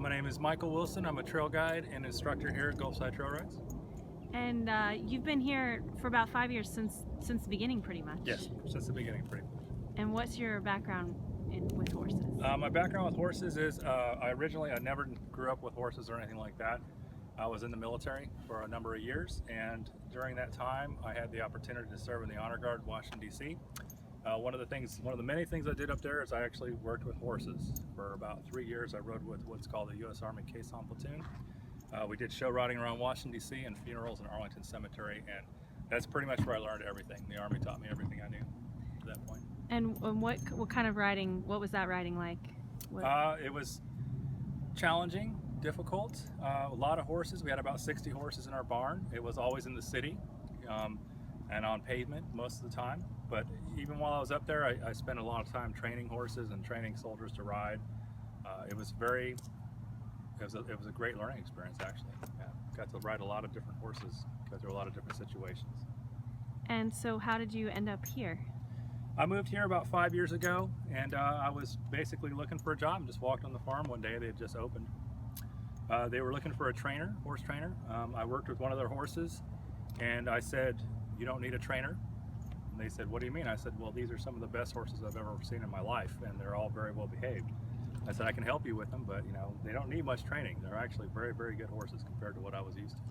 My name is Michal Wilson. I'm a trail guide and instructor here at Gulfside Trail Rides. And you've been here for about 5 years since the beginning, pretty much. Yes, since the beginning, pretty much. And what's your background with horses? My background with horses is I never grew up with horses or anything like that. I was in the military for a number of years, and during that time I had the opportunity to serve in the Honor Guard in Washington, D.C. One of the many things I did up there is I actually worked with horses. For about 3 years I rode with what's called the U.S. Army Caisson Platoon. We did show riding around Washington, D.C. and funerals in Arlington Cemetery, and that's pretty much where I learned everything. The Army taught me everything I knew at that point. And what kind of riding, what was that riding like? It was challenging, difficult, a lot of horses. We had about 60 horses in our barn. It was always in the city and on pavement most of the time. But even while I was up there, I spent a lot of time training horses and training soldiers to ride. It was a great learning experience, actually. Yeah. Got to ride a lot of different horses, go through a lot of different situations. And so how did you end up here? I moved here about 5 years ago, and I was basically looking for a job. Just walked on the farm one day. They had just opened. They were looking for a trainer, horse trainer. I worked with one of their horses, and I said, "You don't need a trainer." And they said, "What do you mean?" I said, "Well, these are some of the best horses I've ever seen in my life, and they're all very well behaved." I said, "I can help you with them, but they don't need much training. They're actually very, very good horses compared to what I was used to."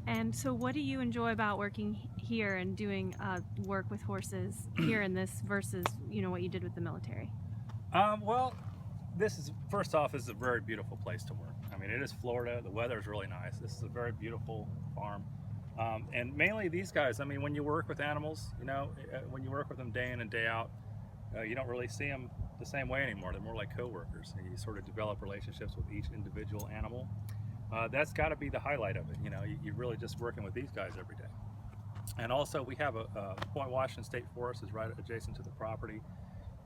And so what do you enjoy about working here and doing work with horses here in this versus what you did with the military? Well, first off, this is a very beautiful place to work. I mean, it is Florida. The weather is really nice. This is a very beautiful farm. And mainly these guys, I mean, when you work with animals, when you work with them day in and day out, you don't really see them the same way anymore. They're more like co-workers. You sort of develop relationships with each individual animal. That's got to be the highlight of it. You're really just working with these guys every day. And also, we have a Point Washington State Forest is right adjacent to the property.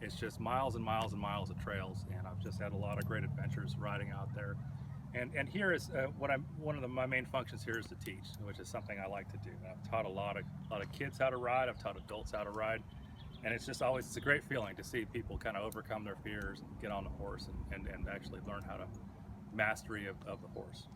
It's just miles and miles and miles of trails, and I've just had a lot of great adventures riding out there. And here is one of my main functions here is to teach, which is something I like to do. I've taught a lot of kids how to ride. I've taught adults how to ride. And it's a great feeling to see people kind of overcome their fears and get on the horse and actually learn how to mastery of the horse.